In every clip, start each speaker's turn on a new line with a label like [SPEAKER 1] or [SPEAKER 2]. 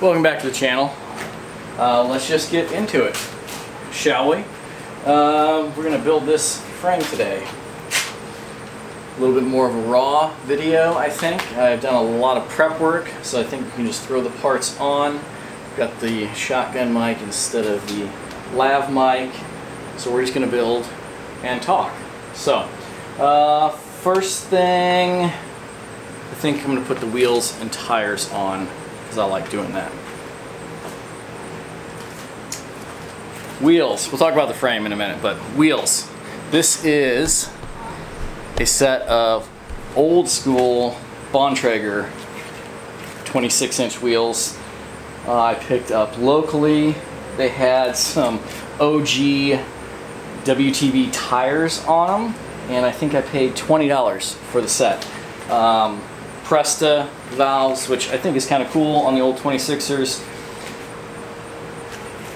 [SPEAKER 1] Welcome back to the channel. Let's just get into it, shall we? We're going to build this frame today. A little bit more of a raw video, I think. I've done a lot of prep work, so I think we can just throw the parts on. Got the shotgun mic instead of the lav mic, so we're just going to build and talk. So, first thing, I think I'm going to put the wheels and tires on, because I like doing that. Wheels. We'll talk about the frame in a minute, but wheels. This is a set of old school Bontrager 26-inch wheels. I picked up locally. They had some OG WTB tires on them, and I think I paid $20 for the set. Presta valves, which I think is kind of cool on the old 26ers.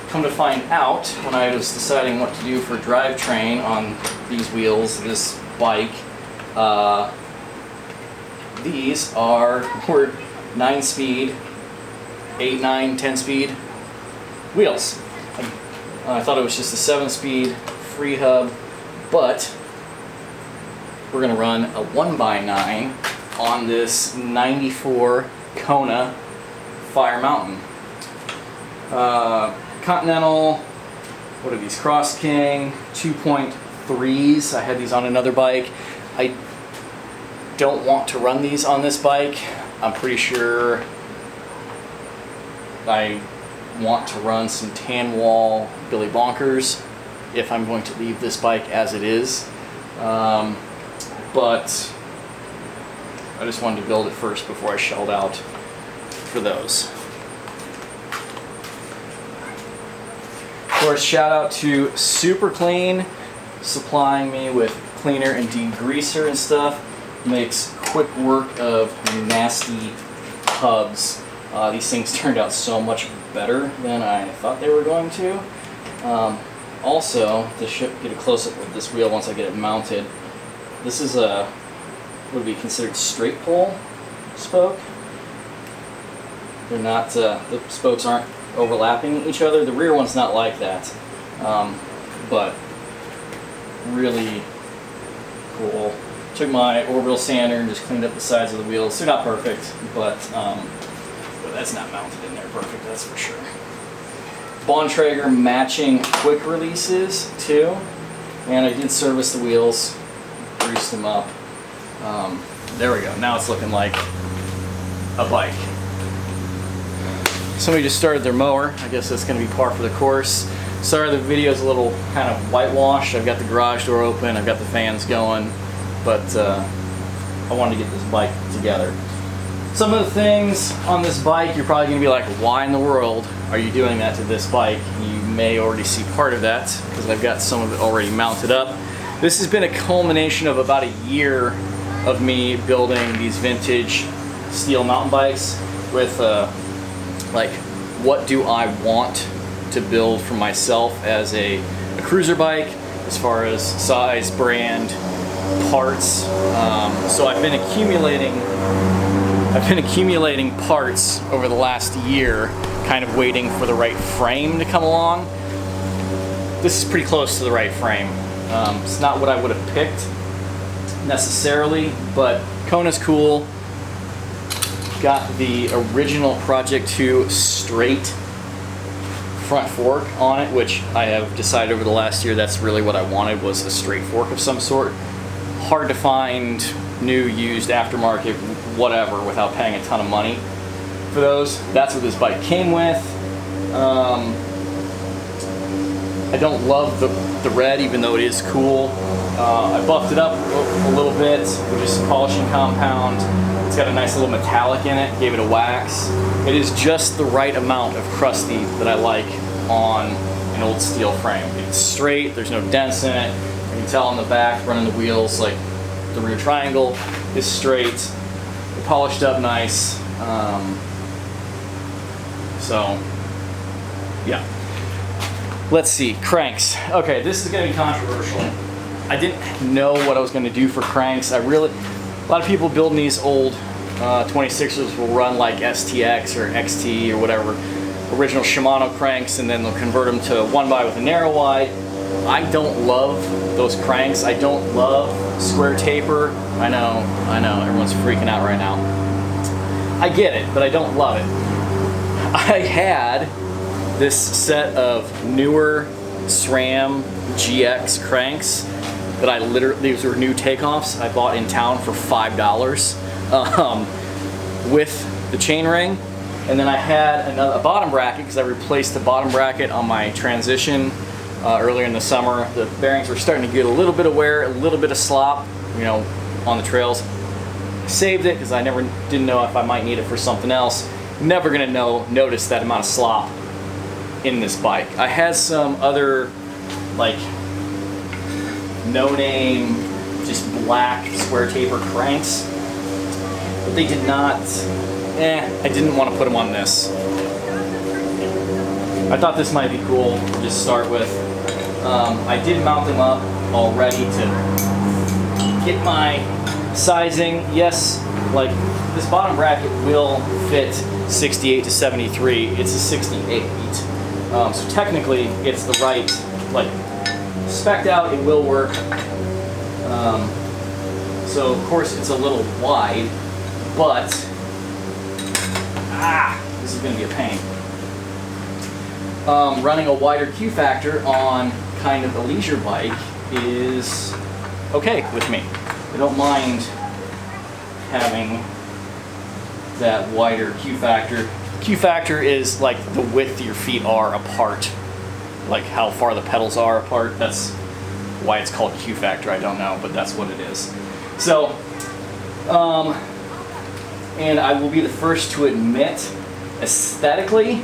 [SPEAKER 1] Come to find out, when I was deciding what to do for drivetrain on these wheels, this bike, these were 9-speed, 8, 9, 10-speed wheels. I thought it was just a 7-speed free hub, but we're going to run a 1x9 on this 94 Kona Fire Mountain. Continental, what are these? Cross King 2.3s. I had these on another bike. I don't want to run these on this bike. I'm pretty sure I want to run some tan wall Billy Bonkers if I'm going to leave this bike as it is. But I just wanted to build it first before I shelled out for those. Of course, shout out to Super Clean, supplying me with cleaner and degreaser and stuff. Makes quick work of nasty hubs. These things turned out so much better than I thought they were going to. Also, to get a close-up of this wheel once I get it mounted, this is a, would be considered straight pole spoke. They're not, the spokes aren't overlapping each other. The rear one's not like that, but really cool. Took my orbital sander and just cleaned up the sides of the wheels. They're not perfect, but that's not mounted in there perfect, that's for sure. Bontrager matching quick releases too, and I did service the wheels, greased them up. There we go. Now it's looking like a bike. Somebody just started their mower. I guess that's going to be par for the course. Sorry the video's a little kind of whitewashed. I've got the garage door open, I've got the fans going, but I wanted to get this bike together. Some of the things on this bike, you're probably going to be like, why in the world are you doing that to this bike? You may already see part of that, because I've got some of it already mounted up. This has been a culmination of about a year of me building these vintage steel mountain bikes with like, what do I want to build for myself as a cruiser bike, as far as size, brand, parts. So I've been accumulating parts over the last year, kind of waiting for the right frame to come along. This is pretty close to the right frame. It's not what I would have picked necessarily, but Kona's cool. Got the original Project 2 straight front fork on it, which I have decided over the last year that's really what I wanted, was a straight fork of some sort. Hard to find new, used, aftermarket, whatever, without paying a ton of money for those. That's what this bike came with. I don't love the red, even though it is cool. I buffed it up a little bit with just some polishing compound. It's got a nice little metallic in it, gave it a wax. It is just the right amount of crusty that I like on an old steel frame. It's straight, there's no dents in it. You can tell on the back, running the wheels, like the rear triangle is straight. They're polished up nice. So, yeah. Let's see, cranks. Okay, this is gonna be controversial. I didn't know what I was gonna do for cranks. A lot of people building these old 26ers will run like STX or XT or whatever, original Shimano cranks, and then they'll convert them to 1x with a narrow wide. I don't love those cranks. I don't love square taper. I know, everyone's freaking out right now. I get it, but I don't love it. I had this set of newer SRAM GX cranks that I literally, these were new takeoffs I bought in town for $5 with the chain ring. And then I had a bottom bracket because I replaced the bottom bracket on my transition earlier in the summer. The bearings were starting to get a little bit of wear, a little bit of slop, you know, on the trails. Saved it because I didn't know if I might need it for something else. Never gonna notice that amount of slop in this bike. I had some other like no-name, just black square taper cranks, but they did not. I didn't want to put them on this. I thought this might be cool to just start with. I did mount them up already to get my sizing. Yes, like this bottom bracket will fit 68 to 73. It's a 68. So technically it's the right, like spec'd out, it will work. So of course it's a little wide, but this is going to be a pain. Running a wider Q factor on kind of a leisure bike is okay with me. I don't mind having that wider Q factor. Q factor is like the width your feet are apart, like how far the pedals are apart. That's why it's called Q factor. I don't know, but that's what it is. So, and I will be the first to admit, aesthetically,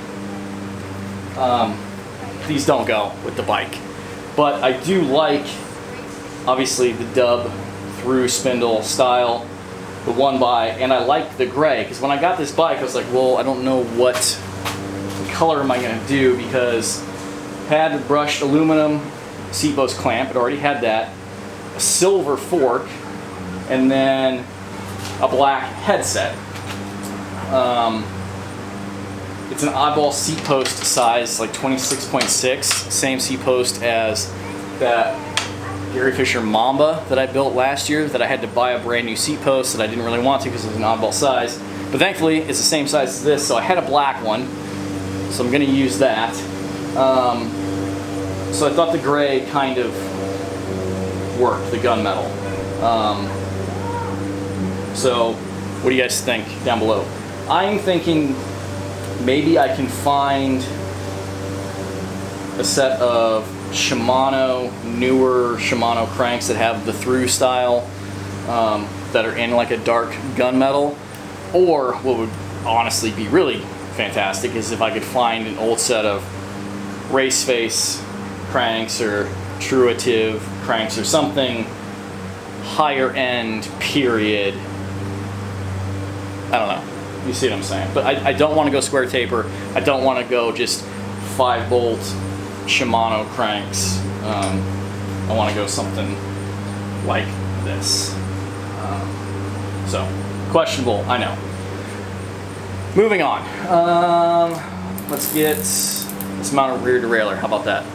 [SPEAKER 1] these don't go with the bike. But I do like, obviously, the dub through spindle style, the 1x, and I like the gray, because when I got this bike, I was like, well, I don't know what color am I going to do, because I had the brushed aluminum seat post clamp, it already had that, a silver fork, and then a black headset. It's an oddball seat post size, like 26.6, same seat post as that Gary Fisher Mamba that I built last year, that I had to buy a brand new seat post that I didn't really want to because it was an oddball size. But thankfully it's the same size as this, so I had a black one, so I'm going to use that. So I thought the gray kind of worked, the gunmetal. So what do you guys think down below? I'm thinking maybe I can find a set of Shimano, newer Shimano cranks that have the through style, that are in like a dark gunmetal. Or what would honestly be really fantastic is if I could find an old set of race face cranks or truative cranks or something higher end, period. I don't know. You see what I'm saying? But I don't want to go square taper. I don't want to go just 5-bolt Shimano cranks. I want to go something like this. So, questionable, I know. Moving on. Let's mount a rear derailleur. How about that?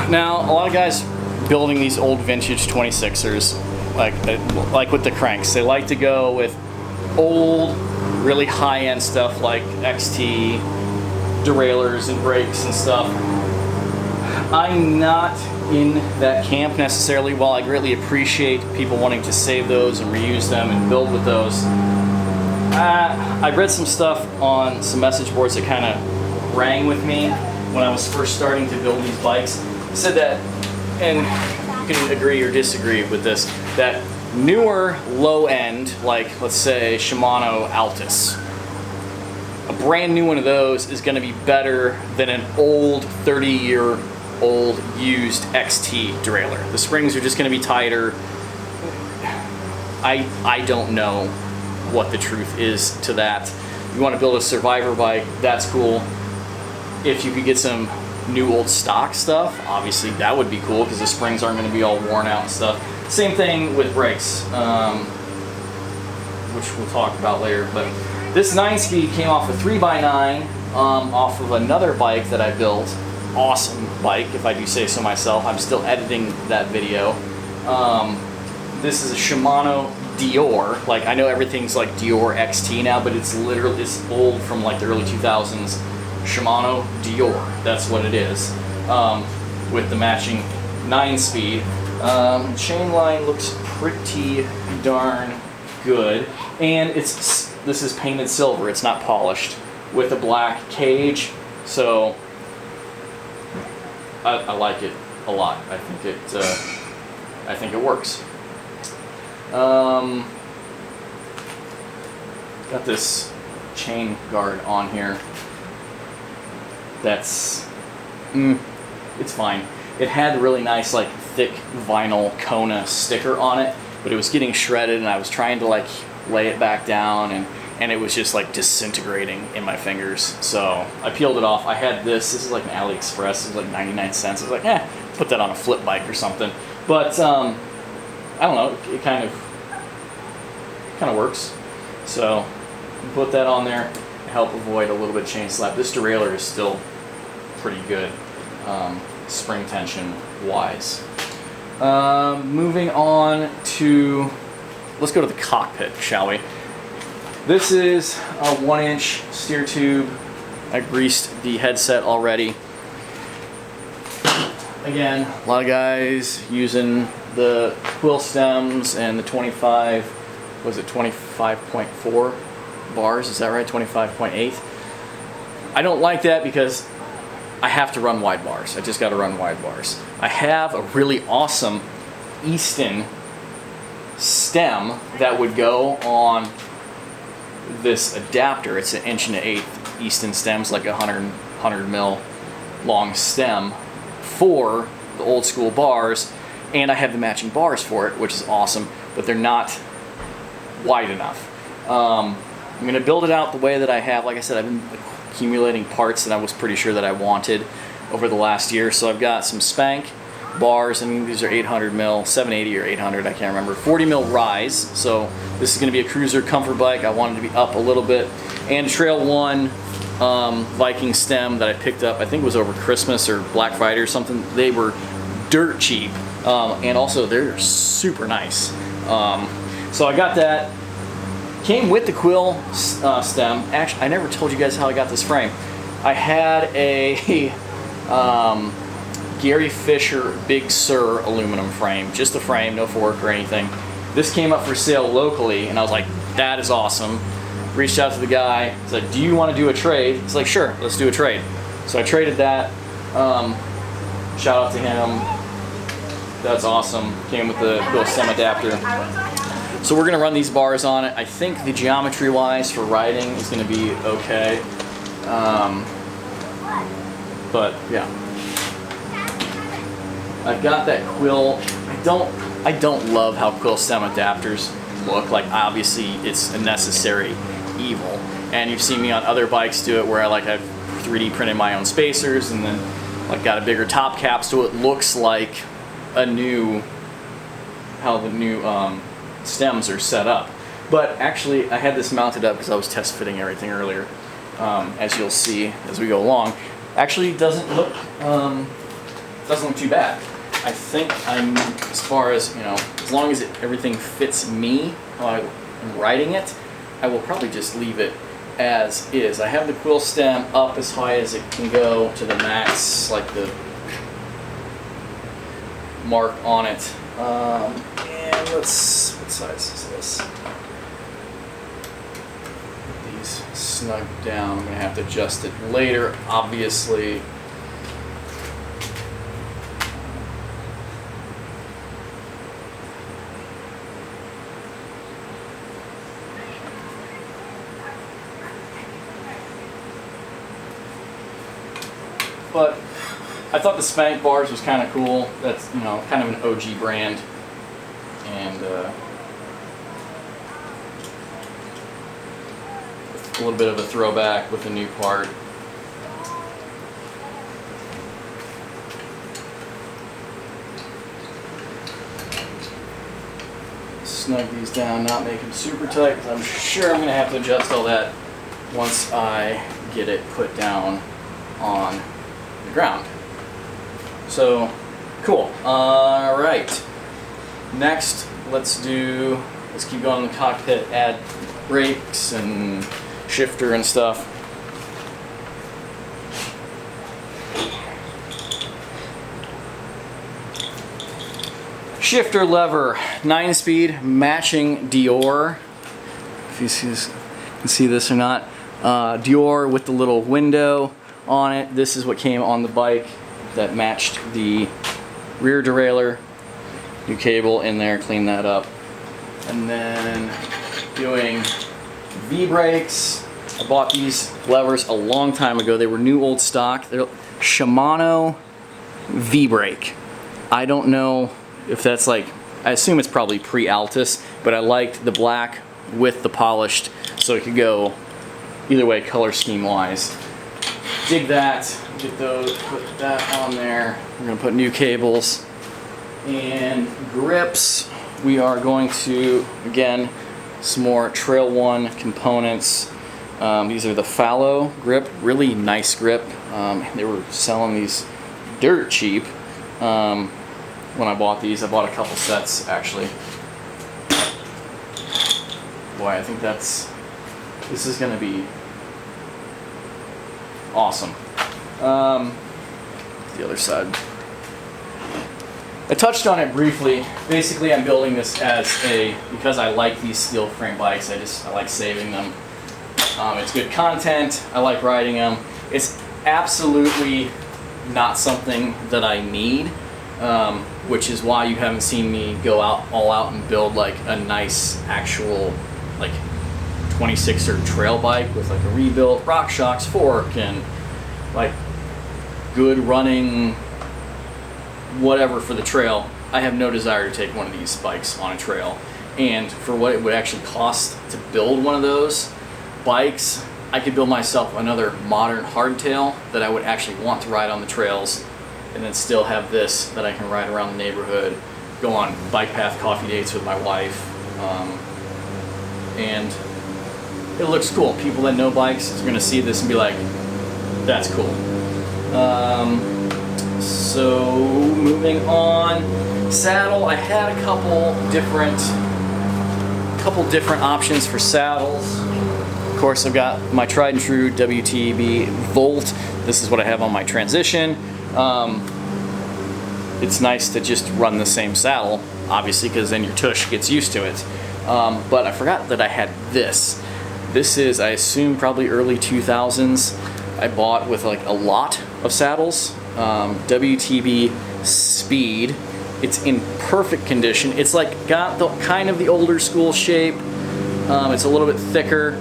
[SPEAKER 1] Now, a lot of guys building these old vintage 26ers, like with the cranks, they like to go with old, really high-end stuff like XT derailleurs and brakes and stuff. I'm not in that camp necessarily. While I greatly appreciate people wanting to save those and reuse them and build with those, I read some stuff on some message boards that kind of rang with me when I was first starting to build these bikes. It said that, and you can agree or disagree with this, that newer low end, like let's say Shimano Altus, a brand new one of those is going to be better than an old 30-year-old used XT derailleur. The springs are just going to be tighter. I don't know what the truth is to that. You want to build a survivor bike, that's cool. If you could get some new old stock stuff, obviously that would be cool because the springs aren't going to be all worn out and stuff. Same thing with brakes, which we'll talk about later. But this 9-speed came off a 3x9 off of another bike that I built. Awesome bike, if I do say so myself. I'm still editing that video. This is a Shimano Dior. Like, I know everything's like Dior XT now, but it's literally, it's old from like the early 2000s. Shimano Dior, that's what it is, with the matching 9-speed. Chain line looks pretty darn good, and this is painted silver. It's not polished, with a black cage. So I like it a lot. I think it works. Got this chain guard on here. That's it's fine. It had really nice, like, thick vinyl Kona sticker on it, but it was getting shredded, and I was trying to like lay it back down, and it was just like disintegrating in my fingers. So I peeled it off. I had this is like an AliExpress. It was like 99 cents. I was like, put that on a flip bike or something. But I don't know, it kind of works. So put that on there to help avoid a little bit of chain slap. This derailleur is still pretty good, spring tension wise. Moving on to, let's go to the cockpit, shall we? This is a 1-inch steer tube. I greased the headset already. Again, a lot of guys using the quill stems and the 25.4 bars, is that right? 25.8. I don't like that because I have to run wide bars. I just got to run wide bars. I have a really awesome Easton stem that would go on this adapter. It's an 1.1/8 Easton stems, like a 100 mil long stem for the old school bars, and I have the matching bars for it, which is awesome, but they're not wide enough. I'm going to build it out the way that I have. Like I said, I've been accumulating parts that I was pretty sure that I wanted over the last year. So I've got some spank bars, and these are 800 mil, 780 or 800, I can't remember. 40 mil rise. So this is going to be a cruiser comfort bike. I wanted to be up a little bit. And a Trail 1 Viking stem that I picked up, I think it was over Christmas or Black Friday or something. They were dirt cheap, and also they're super nice. So I got that. Came with the quill stem. Actually, I never told you guys how I got this frame. I had a Gary Fisher Big Sur aluminum frame, just the frame, no fork or anything. This came up for sale locally, and I was like, that is awesome. Reached out to the guy, he's like, do you want to do a trade? He's like, sure, let's do a trade. So I traded that. Shout out to him. That's awesome. Came with the quill stem adapter. So we're gonna run these bars on it. I think the geometry wise for riding is gonna be okay. But yeah. I've got that quill. I don't love how quill stem adapters look. Like, obviously it's a necessary evil. And you've seen me on other bikes do it where I've 3D printed my own spacers and then like got a bigger top cap so it looks like how the new stems are set up. But actually I had this mounted up because I was test fitting everything earlier, as you'll see as we go along. Actually doesn't look too bad. I think as far as, as long as everything fits me while I'm riding it, I will probably just leave it as is. I have the quill stem up as high as it can go to the max, like the mark on it. And what size is this? Get these snug down. I'm gonna have to adjust it later, obviously. But I thought the Spank bars was kind of cool. That's, kind of an OG brand. And a little bit of a throwback with a new part. snug these down, not make them super tight, because I'm sure I'm going to have to adjust all that once I get it put down on the ground. So, cool. All right. Next, let's keep going in the cockpit, add brakes and shifter and stuff. Shifter lever, 9-speed, matching Dior. If you can see this or not. Dior with the little window on it. This is what came on the bike that matched the rear derailleur. New cable in there, clean that up. And then doing V-brakes. I bought these levers a long time ago. They were new old stock. They're Shimano V-brake. I don't know if that's like, I assume it's probably pre-Altus, but I liked the black with the polished, so it could go either way color scheme wise. Dig that, get those, put that on there. We're gonna put new cables and grips. We are going to, again, some more Trail One components. These are the Fallow grip, really nice grip. They were selling these dirt cheap. When I bought these, I bought a couple sets actually. Boy, I think this is gonna be awesome. The other side. I touched on it briefly. Basically, I'm building this because I like these steel frame bikes. I like saving them. It's good content. I like riding them. It's absolutely not something that I need. Which is why you haven't seen me go all out and build like a nice actual like 26er trail bike with like a rebuilt RockShox fork and like good running whatever for the trail. I have no desire to take one of these bikes on a trail, and for what it would actually cost to build one of those bikes, I could build myself another modern hardtail that I would actually want to ride on the trails, and then still have this that I can ride around the neighborhood, go on bike path coffee dates with my wife, and it looks cool. People that know bikes are gonna see this and be like, that's cool. So moving on, saddle, I had a couple different options for saddles. Of course, I've got my tried and true WTB Volt. This is what I have on my Transition. It's nice to just run the same saddle, obviously, because then your tush gets used to it. But I forgot that I had this. This is, I assume, probably early 2000s. I bought with like a lot of saddles. WTB Speed. It's in perfect condition. It's like got the kind of the older school shape. It's a little bit thicker,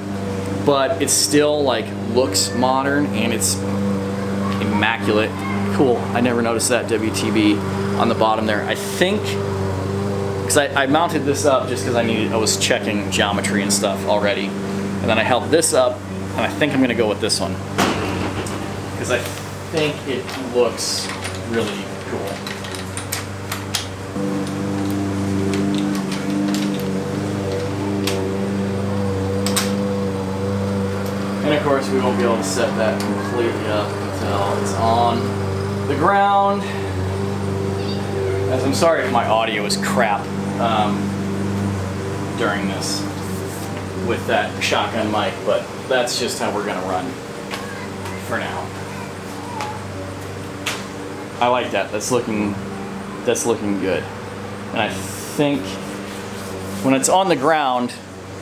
[SPEAKER 1] but it still like looks modern and it's immaculate. Cool. I never noticed that WTB on the bottom there. I think because I mounted this up just because I was checking geometry and stuff already, and then I held this up, and I think I'm gonna go with this one because I think it looks really cool. And of course, we won't be able to set that completely up until it's on the ground. As I'm sorry if my audio is crap during this with that shotgun mic, but that's just how we're gonna run for now. I like that. That's looking good. And I think when it's on the ground,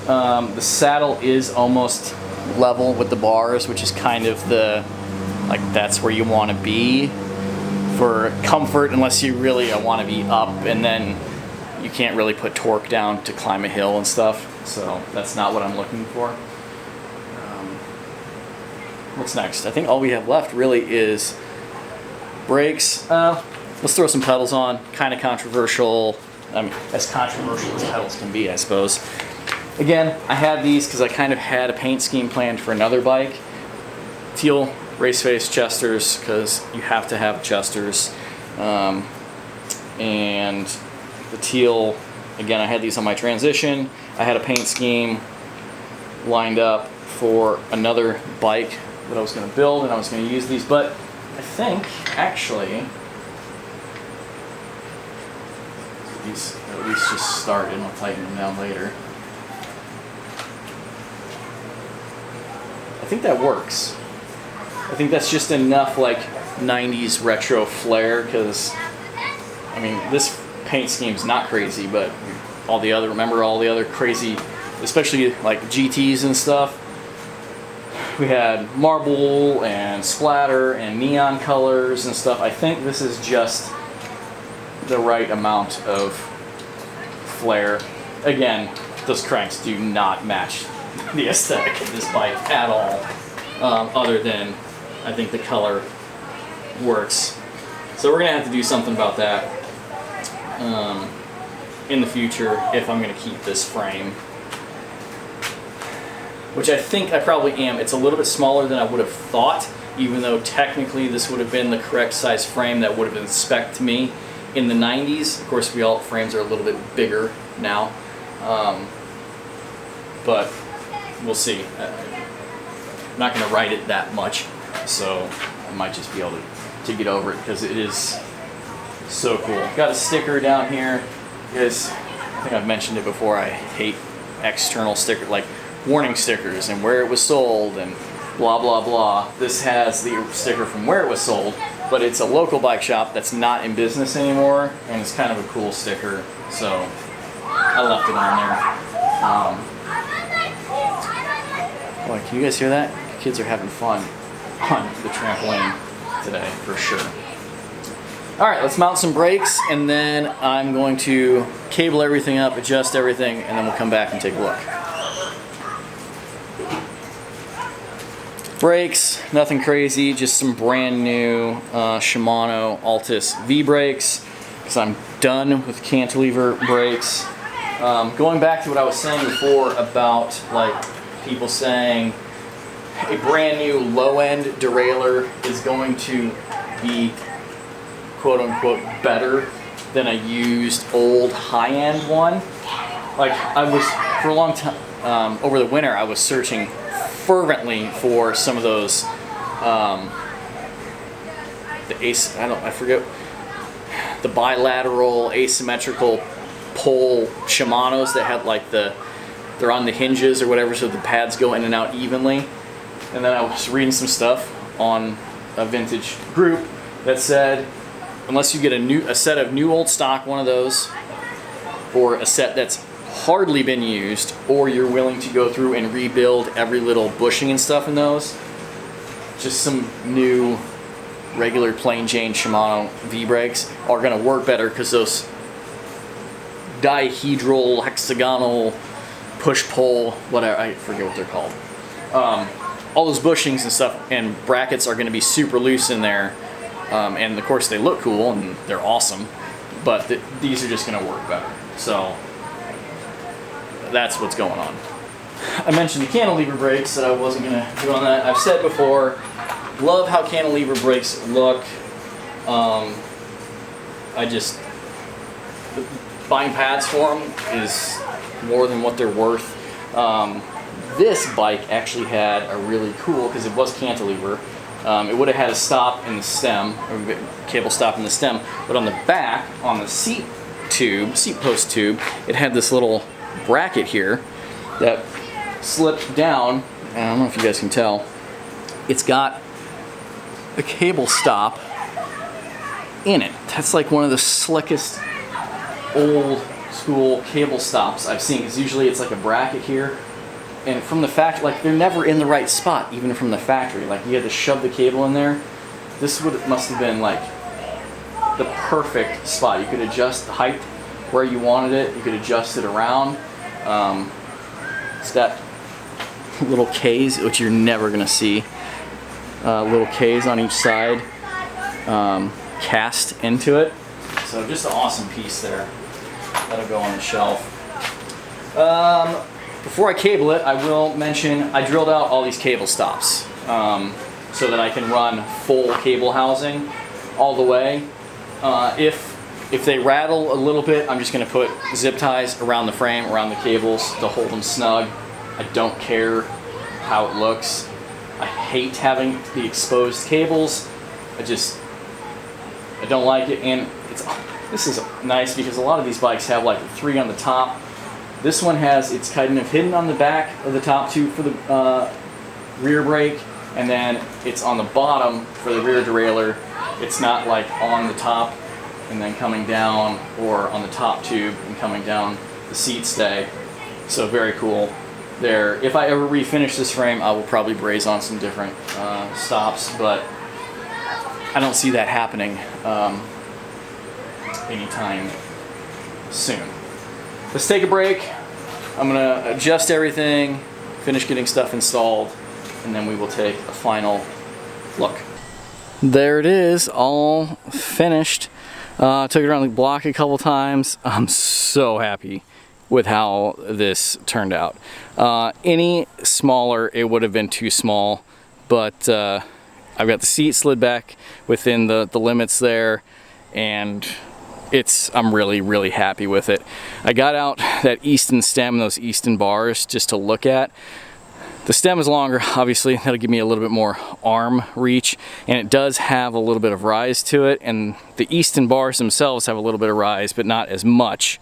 [SPEAKER 1] the saddle is almost level with the bars, which is kind of that's where you want to be for comfort, unless you really want to be up, and then you can't really put torque down to climb a hill and stuff. So that's not what I'm looking for. What's next? I think all we have left really is brakes. Let's throw some pedals on. Kind of controversial. I mean, as controversial as pedals can be, I suppose. Again, I had these because I kind of had a paint scheme planned for another bike. Teal race face Chesters, because you have to have Chesters. And the teal Again, I had these on my transition. I had a paint scheme lined up for another bike that I was going to build, and I was going to use these, but I think actually these at least just started, and I'll tighten them down later. I think that works. I think that's just enough like 90s retro flair, because I mean this paint scheme's not crazy, but remember all the other crazy, especially like GTs and stuff. We had marble and splatter and neon colors and stuff. I think this is just the right amount of flair. Again, those cranks do not match the aesthetic of this bike at all, other than I think the color works. So we're gonna have to do something about that in the future if I'm gonna keep this frame, which I think I probably am. It's a little bit smaller than I would have thought, even though technically this would have been the correct size frame that would have been spec'd to me in the 90s. Of course, frames are a little bit bigger now, but we'll see. I'm not going to ride it that much, so I might just be able to get over it, because it is so cool. Got a sticker down here. Is I think I've mentioned it before. I hate external sticker, like warning stickers and where it was sold and blah blah blah. This has the sticker from where it was sold, but it's a local bike shop that's not in business anymore, and it's kind of a cool sticker, so I left it on there. Boy, can you guys hear that? The kids are having fun on the trampoline today, for sure. Alright, let's mount some brakes, and then I'm going to cable everything up, adjust everything, and then we'll come back and take a look. Brakes, nothing crazy, just some brand new Shimano Altus V brakes, because I'm done with cantilever brakes. Going back to what I was saying before about like people saying a brand new low-end derailleur is going to be quote-unquote better than a used old high-end one. Like I was, for a long time, over the winter, I was searching fervently for some of those I forget, the bilateral asymmetrical pole Shimanos that had like they're on the hinges or whatever, so the pads go in and out evenly. And then I was reading some stuff on a vintage group that said unless you get a set of new old stock one of those, or a set that's hardly been used, or you're willing to go through and rebuild every little bushing and stuff in those, just some new regular plain Jane Shimano V-brakes are going to work better, because those dihedral, hexagonal, push-pull, whatever, I forget what they're called, all those bushings and stuff and brackets are going to be super loose in there, and of course they look cool and they're awesome, but these are just going to work better. So that's what's going on. I mentioned the cantilever brakes that I wasn't going to do on that. I've said before, love how cantilever brakes look. Buying pads for them is more than what they're worth. This bike actually had a really cool, because it was cantilever, it would have had a stop in the stem, or cable stop in the stem, but on the back, on the seat post tube, it had this little bracket here that slipped down, and I don't know if you guys can tell, it's got a cable stop in it. That's like one of the slickest old school cable stops I've seen, because usually it's like a bracket here, and from the factory, like, they're never in the right spot, even from the factory. Like, you had to shove the cable in there. This must have been like the perfect spot. You could adjust the height where you wanted it. You could adjust it around. It's got little K's, which you're never gonna see. Little K's on each side, cast into it. So just an awesome piece there. That'll go on the shelf. Before I cable it, I will mention I drilled out all these cable stops so that I can run full cable housing all the way. If If they rattle a little bit, I'm just gonna put zip ties around the frame, around the cables to hold them snug. I don't care how it looks. I hate having the exposed cables. I don't like it, and this is nice because a lot of these bikes have like 3 on the top. This one it's kind of hidden on the back of the top tube for the rear brake, and then it's on the bottom for the rear derailleur. It's not like on the top and then coming down, or on the top tube and coming down the seat stay. So very cool there. If I ever refinish this frame, I will probably braze on some different stops, but I don't see that happening anytime soon. Let's take a break. I'm gonna adjust everything, finish getting stuff installed, and then we will take a final look. There it is, all finished. Took it around the block a couple times. I'm so happy with how this turned out. Any smaller, it would have been too small, but I've got the seat slid back within the limits there, and I'm really, really happy with it. I got out that Easton stem, those Easton bars, just to look at. The stem is longer, obviously. That'll give me a little bit more arm reach, and it does have a little bit of rise to it, and the Easton bars themselves have a little bit of rise, but not as much.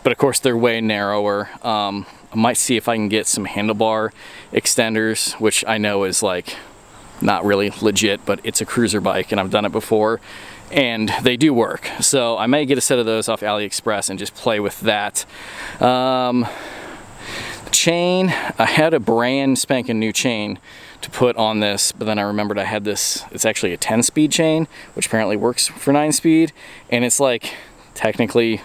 [SPEAKER 1] But of course, they're way narrower. I might see if I can get some handlebar extenders, which I know is like not really legit, but it's a cruiser bike and I've done it before and they do work. So I may get a set of those off AliExpress and just play with that. Chain, I had a brand spanking new chain to put on this, but then I remembered I had this, it's actually a 10-speed chain, which apparently works for 9-speed, and it's like technically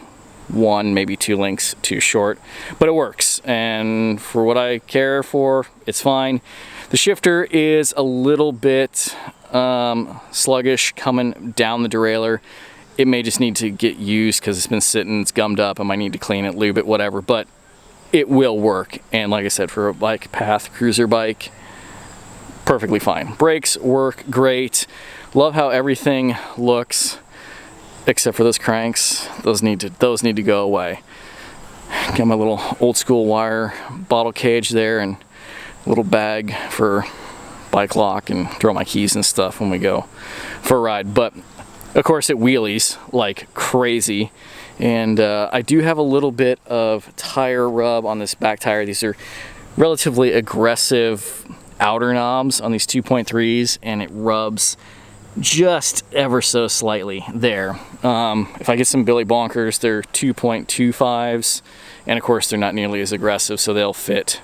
[SPEAKER 1] 1, maybe 2 links too short, but it works, and for what I care for, it's fine. The shifter is a little bit sluggish coming down the derailleur. It may just need to get used because it's been sitting, it's gummed up, I might need to clean it, lube it, whatever, but it will work. And like I said, for a bike path cruiser bike, perfectly fine. Brakes work great. Love how everything looks, except for those cranks. Those need to go away. Got my little old school wire bottle cage there, and a little bag for bike lock and throw my keys and stuff when we go for a ride. But of course it wheelies like crazy, and I do have a little bit of tire rub on this back tire. These are relatively aggressive outer knobs on these 2.3s, and it rubs just ever so slightly there. If I get some Billy Bonkers, they're 2.25s, and of course they're not nearly as aggressive, so they'll fit.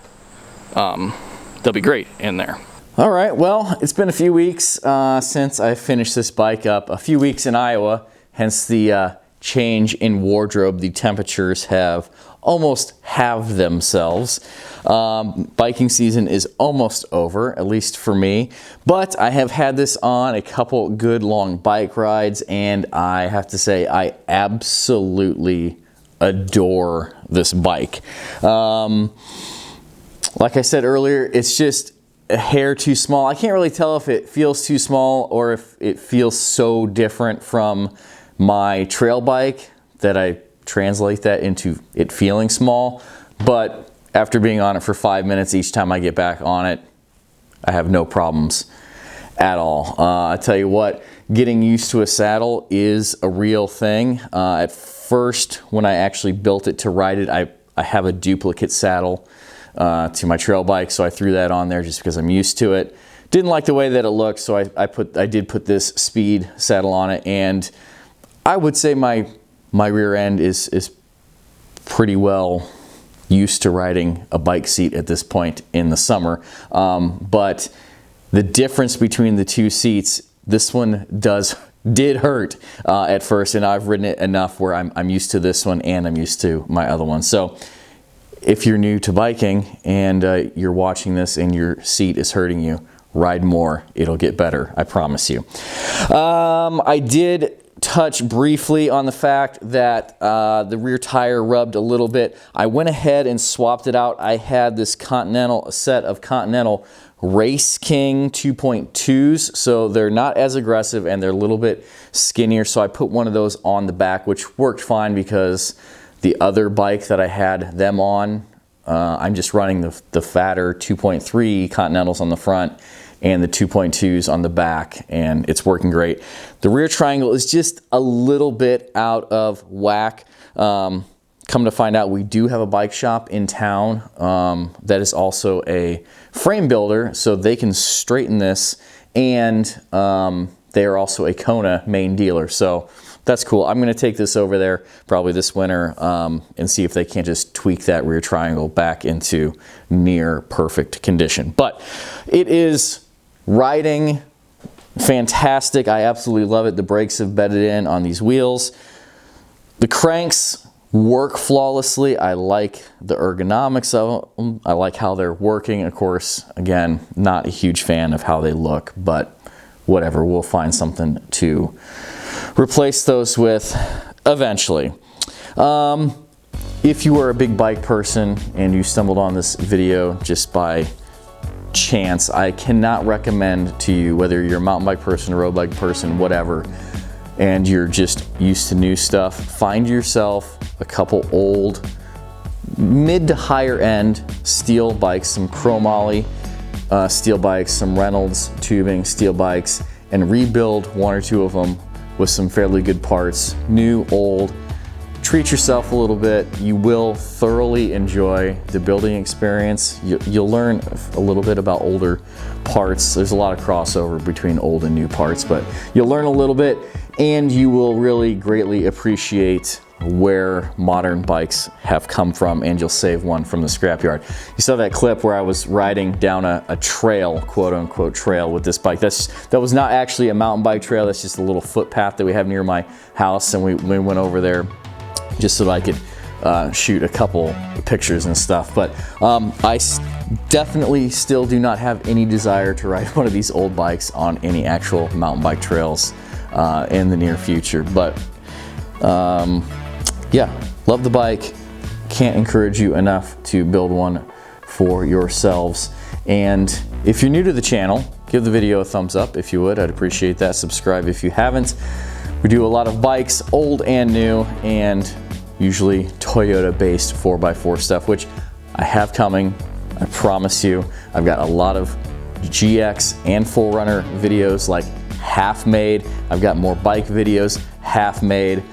[SPEAKER 1] They'll be great in there. All right, well, it's been a few weeks since I finished this bike up. A few weeks in Iowa, hence the change in wardrobe. The temperatures have almost halved themselves. Biking season is almost over, at least for me, but I have had this on a couple good long bike rides, and I have to say I absolutely adore this bike. Like I said earlier, it's just a hair too small. I can't really tell if it feels too small or if it feels so different from my trail bike that I translate that into it feeling small. But after being on it for 5 minutes each time I get back on it, I have no problems at all. I tell you what, getting used to a saddle is a real thing. At first, when I actually built it to ride it, I have a duplicate saddle to my trail bike, so I threw that on there just because I'm used to it. Didn't like the way that it looked, so I did put this speed saddle on it, and I would say my rear end is pretty well used to riding a bike seat at this point in the summer. But the difference between the two seats, this one did hurt at first, and I've ridden it enough where I'm used to this one and I'm used to my other one. So if you're new to biking and you're watching this and your seat is hurting you, ride more. It'll get better, I promise you. I did touch briefly on the fact that the rear tire rubbed a little bit. I went ahead and swapped it out. I had this a set of Continental Race King 2.2s, so they're not as aggressive and they're a little bit skinnier, so I put one of those on the back, which worked fine because the other bike that I had them on, I'm just running the fatter 2.3 Continentals on the front and the 2.2s on the back, and it's working great. The rear triangle is just a little bit out of whack. Come to find out, we do have a bike shop in town that is also a frame builder, so they can straighten this, and they are also a Kona main dealer, so that's cool. I'm gonna take this over there probably this winter and see if they can't just tweak that rear triangle back into near perfect condition. But it is riding fantastic. I absolutely love it. The brakes have bedded in on these wheels. The cranks work flawlessly. I like the ergonomics of them. I like how they're working. Of course, again, not a huge fan of how they look, but whatever, we'll find something to replace those with eventually. If you are a big bike person and you stumbled on this video just by chance, I cannot recommend to you, whether you're a mountain bike person, a road bike person, whatever, and you're just used to new stuff, find yourself a couple old mid to higher end steel bikes, some chromoly steel bikes, some Reynolds tubing steel bikes, and rebuild one or two of them with some fairly good parts, new, old. Treat yourself a little bit. You will thoroughly enjoy the building experience. You'll learn a little bit about older parts. There's a lot of crossover between old and new parts, but you'll learn a little bit, and you will really greatly appreciate where modern bikes have come from, and you'll save one from the scrapyard. You saw that clip where I was riding down a trail, quote unquote trail, with this bike. That was not actually a mountain bike trail. That's just a little footpath that we have near my house, and we went over there just so that I could shoot a couple pictures and stuff. But I definitely still do not have any desire to ride one of these old bikes on any actual mountain bike trails in the near future. But yeah, love the bike. Can't encourage you enough to build one for yourselves. And if you're new to the channel, give the video a thumbs up if you would. I'd appreciate that. Subscribe if you haven't. We do a lot of bikes, old and new, and usually Toyota based 4x4 stuff, which I have coming, I promise you. I've got a lot of GX and 4Runner videos like half made. I've got more bike videos half made.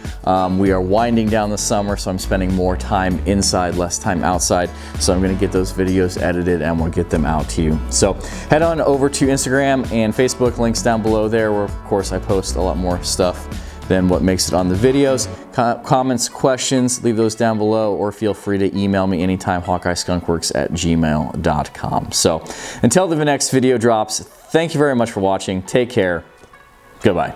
[SPEAKER 1] We are winding down the summer, so I'm spending more time inside, less time outside. So I'm gonna get those videos edited and we'll get them out to you. So head on over to Instagram and Facebook, links down below there, where of course I post a lot more stuff than what makes it on the videos. Comments, questions, leave those down below, or feel free to email me anytime, hawkeyeskunkworks@gmail.com. So until the next video drops, thank you very much for watching. Take care. Goodbye.